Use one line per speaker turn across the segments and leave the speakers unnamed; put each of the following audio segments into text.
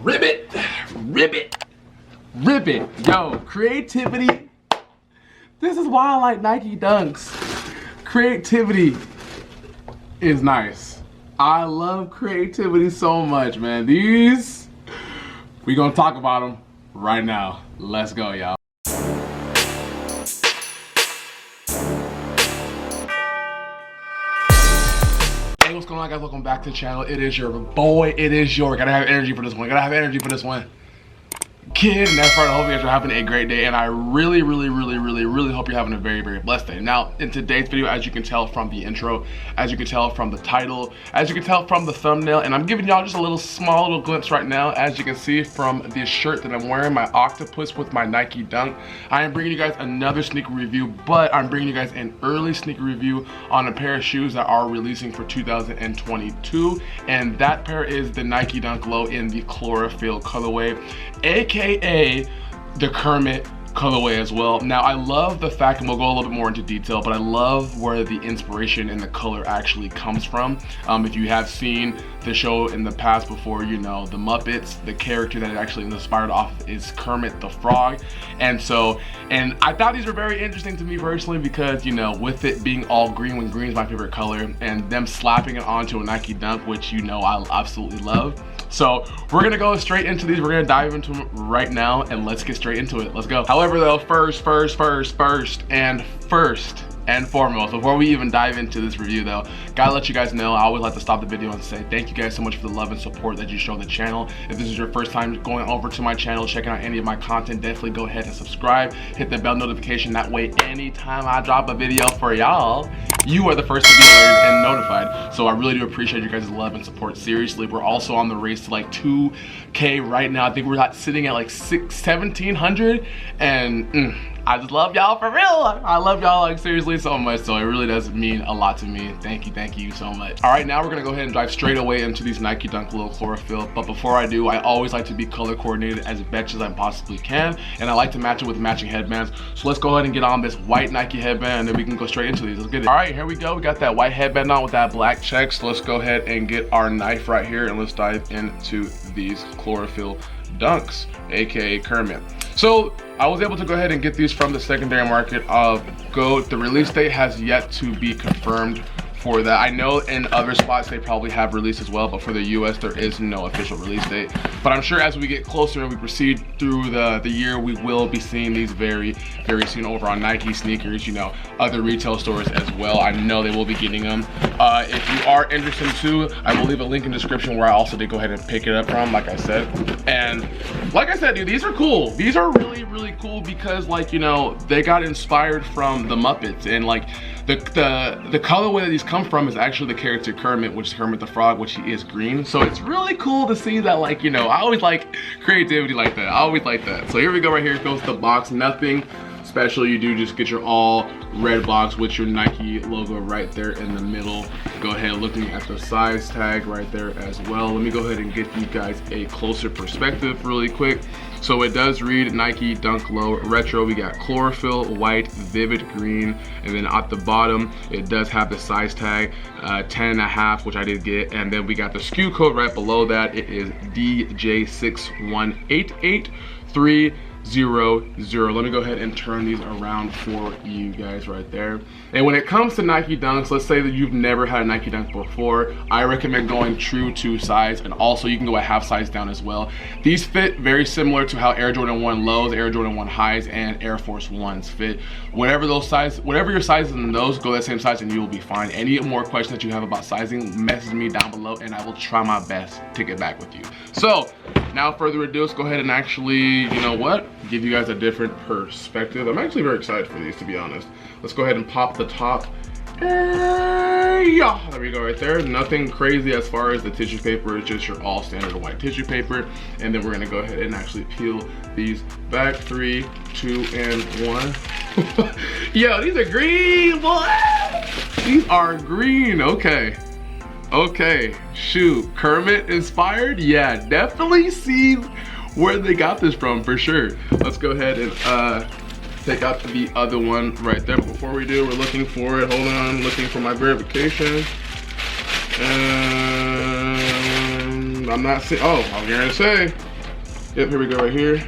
Ribbit, ribbit, ribbit. Yo, creativity. This is why I like Nike Dunks. Creativity is nice. I love creativity so much, man. These, we gonna talk about them right now. Let's go, y'all. Hey, what's going on, guys? Welcome back to the channel. It is your boy. It is your, gotta have energy for this one. Gotta have energy for this one. Kid, NEPHRITE. I hope you guys are having a great day, and I really hope you're having a very blessed day. Now, in today's video, as you can tell from the intro, as you can tell from the title, as you can tell from the thumbnail, and I'm giving y'all just a little small glimpse right now, as you can see from this shirt that I'm wearing, my octopus with my Nike Dunk. I am bringing you guys another sneaker review, but I'm bringing you guys an early sneaker review on a pair of shoes that are releasing for 2022, and that pair is the Nike Dunk Low in the Chlorophyll colorway, aka the Kermit colorway as well. Now, I love the fact, and we'll go a little bit more into detail, but I love where the inspiration and the color actually comes from. If you have seen the show in the past before, you know the Muppets, the character that it actually inspired off is Kermit the Frog. And I thought these were very interesting to me personally because, you know, with it being all green, when green is my favorite color, and them slapping it onto a Nike Dunk, which, you know, I absolutely love. So we're gonna go straight into these. We're gonna dive into them right now, and let's get straight into it. Let's go. However, though, first and foremost, before we even dive into this review, though, gotta let you guys know, I always like to stop the video and say thank you guys so much for the love and support that you show the channel. If this is your first time going over to my channel, checking out any of my content, definitely go ahead and subscribe, hit the bell notification. That way, anytime I drop a video for y'all, you are the first to be alerted and notified. So I really do appreciate you guys' love and support. Seriously, we're also on the race to like 2K right now. I think we're sitting at like 1,700, and I just love y'all for real. I love y'all like seriously so much, so it really does mean a lot to me. Thank you so much. All right, now we're gonna go ahead and dive straight away into these Nike Dunk Low Chlorophyll. But before I do, I always like to be color coordinated as best as I possibly can, and I like to match it with matching headbands. So let's go ahead and get on this white Nike headband, and then we can go straight into these. Let's get it. All right, here we go. We got that white headband on with that black check. So let's go ahead and get our knife right here, and let's dive into these Chlorophyll Dunks, aka Kermit. So I was able to go ahead and get these from the secondary market of GOAT. The release date has yet to be confirmed for that. I know in other spots they probably have released as well, but for the US there is no official release date. But I'm sure as we get closer and we proceed through the year, we will be seeing these very soon over on Nike sneakers, you know, other retail stores as well. I know they will be getting them. If you are interested too, I will leave a link in the description where I also did go ahead and pick it up from, like I said. And like I said, dude, these are cool. These are really cool because, like, you know, they got inspired from the Muppets, and like the colorway that these come from is actually the character Kermit, which is Kermit the Frog, which he is green. So it's really cool to see that, like, you know, I always like creativity like that. I always like that. So here we go. Right here goes the box. Nothing special. You do just get your all red box with your Nike logo right there in the middle. Go ahead, looking at the size tag right there as well. Let me go ahead and get you guys a closer perspective really quick. So it does read Nike Dunk Low Retro. We got chlorophyll, white, vivid green, and then at the bottom it does have the size tag, 10.5, which I did get, and then we got the SKU code right below that. It is DJ6188300. Let me go ahead and turn these around for you guys right there. And when it comes to Nike Dunks, let's say that you've never had a Nike Dunk before, I recommend going true to size, and also you can go a half size down as well. These fit very similar to how Air Jordan 1 lows, Air Jordan 1 highs, and Air Force 1s fit. Whatever your size in those, go that same size and you will be fine. Any more questions that you have about sizing, message me down below and I will try my best to get back with you. So now, further ado, let's go ahead and actually, you know what, give you guys a different perspective. I'm actually very excited for these, to be honest. Let's go ahead and pop the top. Yeah, there we go right there. Nothing crazy as far as the tissue paper. It's just your all standard white tissue paper. And then we're gonna go ahead and actually peel these back. 3, 2, and 1. Yo, these are green, boy. These are green. Okay, shoot, Kermit inspired? Yeah, definitely see where they got this from for sure. Let's go ahead and take out the other one right there. But before we do, we're looking for it. Hold on, looking for my verification. I'm not seeing, oh, I was gonna say, Yep, here we go right here.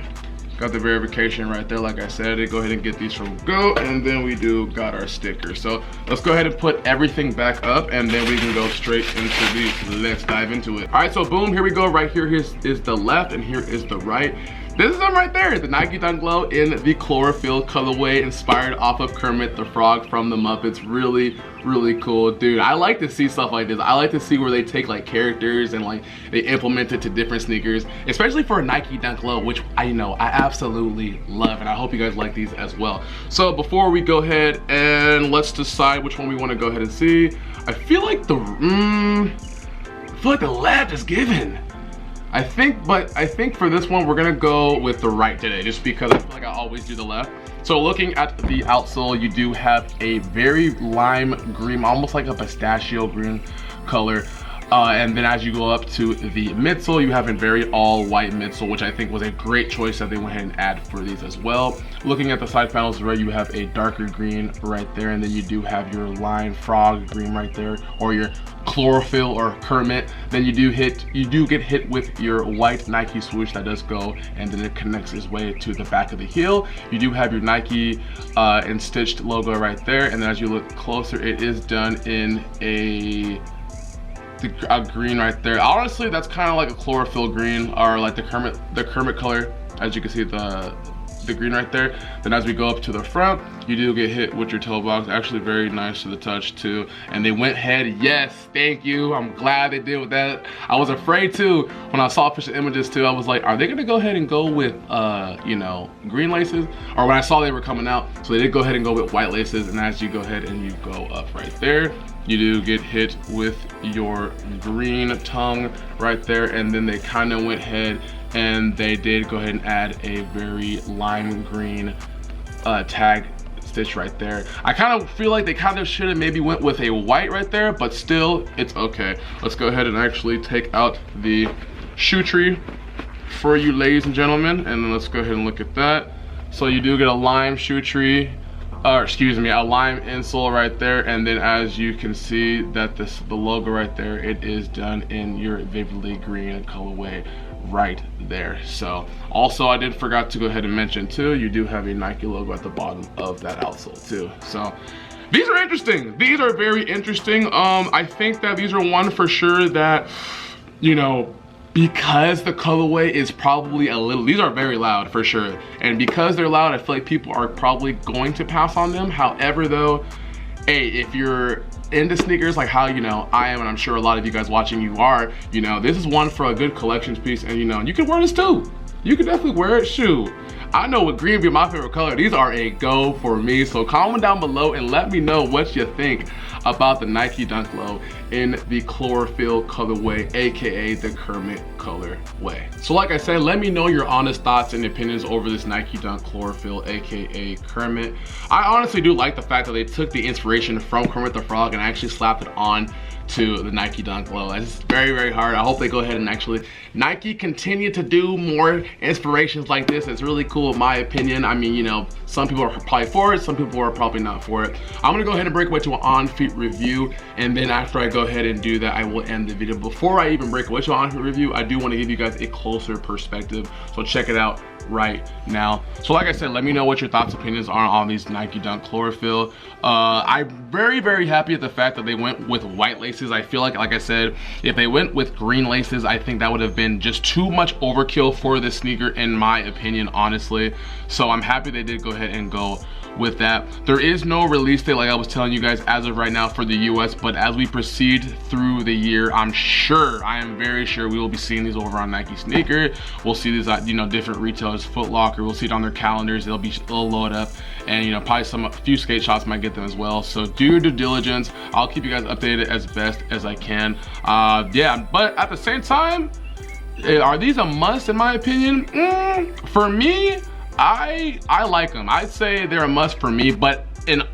Got the verification right there, like I said. Go ahead and get these from Go, and then we got our sticker. So let's go ahead and put everything back up, and then we can go straight into these. Let's dive into it. All right, so boom, here we go. Right here is the left, and here is the right. This is them right there, the Nike Dunk Low in the Chlorophyll colorway, inspired off of Kermit the Frog from the Muppets. Really, really cool. Dude, I like to see stuff like this. I like to see where they take like characters and like they implement it to different sneakers, especially for a Nike Dunk Low, which I absolutely love, and I hope you guys like these as well. So before we go ahead and let's decide which one we want to go ahead and see, I feel like the left is given. I think for this one, we're gonna go with the right today, just because I feel like I always do the left. So looking at the outsole, you do have a very lime green, almost like a pistachio green color. And then as you go up to the midsole, you have a very all white midsole, which I think was a great choice that they went ahead and add for these as well. Looking at the side panels, right, you have a darker green right there, and then you do have your lime frog green right there, or your chlorophyll or Kermit. Then you do get hit with your white Nike swoosh that does go, and then it connects its way to the back of the heel. You do have your Nike and stitched logo right there, and then as you look closer, it is done in a green right there. Honestly, that's kind of like a chlorophyll green, or like the Kermit color. As you can see, the green right there. Then as we go up to the front, you do get hit with your toe box. Actually very nice to the touch too. And they went ahead, yes, thank you. I'm glad they did with that. I was afraid too when I saw official images too. I was like, are they gonna go ahead and go with green laces? Or when I saw they were coming out, so they did go ahead and go with white laces. And as you go ahead and you go up right there, you do get hit with your green tongue right there, and then they kind of went ahead and they did go ahead and add a very lime green tag stitch right there. I kind of feel like they kind of should have maybe went with a white right there, but still, it's okay. Let's go ahead and actually take out the shoe tree for you ladies and gentlemen, and then let's go ahead and look at that. So you do get a lime shoe tree, or excuse me, a lime insole right there, and then as you can see that the logo right there, it is done in your vividly green colorway right there. So also I did forgot to go ahead and mention too, you do have a Nike logo at the bottom of that outsole too. So these are interesting. These are very interesting. I think that these are one for sure that, because the colorway is probably these are very loud for sure. And because they're loud, I feel like people are probably going to pass on them. However though, hey, if you're into sneakers like how I am, and I'm sure a lot of you guys watching you are, this is one for a good collections piece, and you can wear this too. You can definitely wear it. Shoot, I know with green being my favorite color, these are a go for me. So comment down below and let me know what you think about the Nike Dunk Low in the Chlorophyll colorway, aka the Kermit colorway. So like I said, let me know your honest thoughts and opinions over this Nike Dunk Chlorophyll, aka Kermit. I honestly do like the fact that they took the inspiration from Kermit the Frog and actually slapped it on to the Nike Dunk Low. It's very, very hard. I hope they go ahead and actually Nike continue to do more inspirations like this. It's really cool in my opinion. I mean, some people are probably for it, some people are probably not for it. I'm gonna go ahead and break away to an on-feet review, and then after I go ahead and do that, I will end the video. Before I even break away to an on-feet review, I do want to give you guys a closer perspective, so check it out right now. So like I said, let me know what your thoughts, opinions are on these Nike Dunk Chlorophyll. I'm very, very happy at the fact that they went with white laces. I feel like I said, if they went with green laces, I think that would have been just too much overkill for this sneaker in my opinion, honestly. So I'm happy they did go ahead and go with that. There is no release date, like I was telling you guys, as of right now for the US, but as we proceed through the year, I am very sure we will be seeing these over on Nike Sneaker. We'll see these at different retailers, Foot Locker, we'll see it on their calendars. It'll load up, and probably a few skate shops might get them as well. So do your due diligence. I'll keep you guys updated as best as I can. Yeah, but at the same time, are these a must in my opinion? For me, I like them. I'd say they're a must for me, but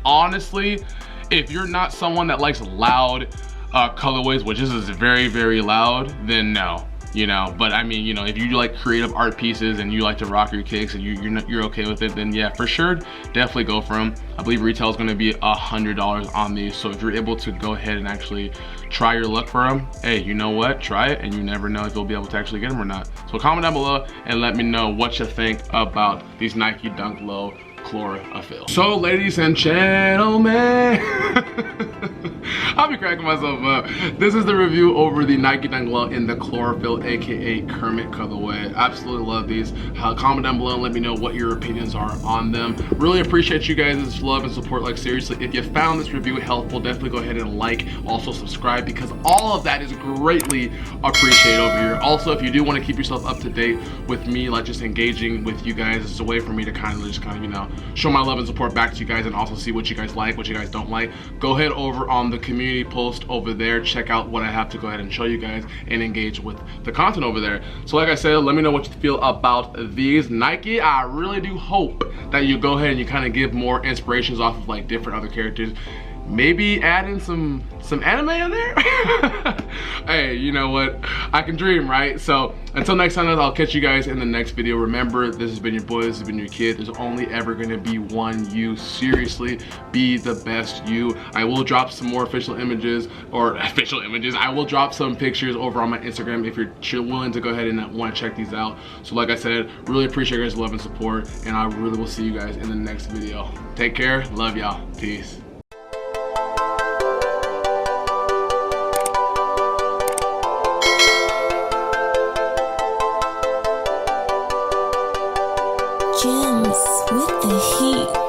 honestly, if you're not someone that likes loud colorways, which this is very, very loud, then no. you know. But I mean, you know, if you like creative art pieces and you like to rock your kicks and you're okay with it, then yeah, for sure, definitely go for them. I believe retail is going to be $100 on these, so if you're able to go ahead and actually try your luck for them, hey, you know what, try it, and you never know if you'll be able to actually get them or not. So comment down below and let me know what you think about these Nike Dunk Low Chlorophyll. So ladies and gentlemen, I'll be cracking myself up. This is the review over the Nike Dunk Low in the Chlorophyll, aka Kermit colorway. Absolutely love these. Comment down below and let me know what your opinions are on them. Really appreciate you guys' love and support. Like seriously, if you found this review helpful, definitely go ahead and like, also subscribe, because all of that is greatly appreciated over here. Also, if you do want to keep yourself up to date with me, like just engaging with you guys, it's a way for me to kind of you know, show my love and support back to you guys, and also see what you guys like, what you guys don't like. Go ahead over on the community post over there, check out what I have to go ahead and show you guys and engage with the content over there. So like I said, let me know what you feel about these Nike. I really do hope that you go ahead and you kind of give more inspirations off of like different other characters. Maybe add in some anime in there. Hey, you know what, I can dream, right? So until next time, I'll catch you guys in the next video. Remember, this has been your boy, this has been your kid. There's only ever gonna be one you. Seriously, be the best you. I will drop some more official images, I will drop some pictures over on my Instagram if you're willing to go ahead and want to check these out. So like I said, really appreciate your guys' love and support, and I really will see you guys in the next video. Take care, love y'all, peace.
Gems with the heat.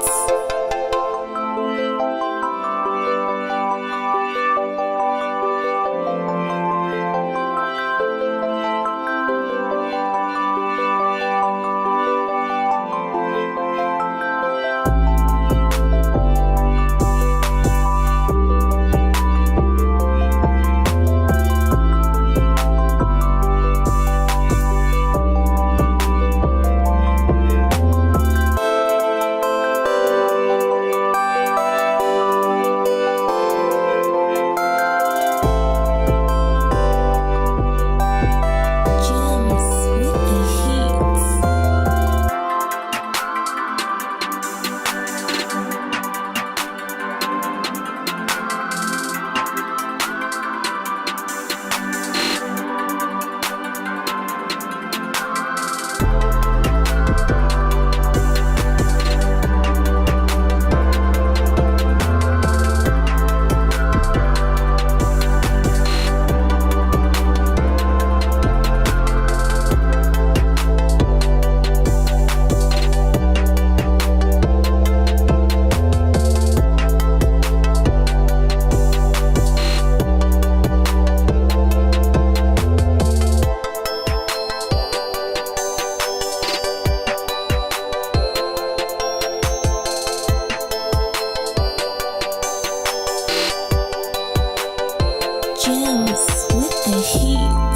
Gems with the heat.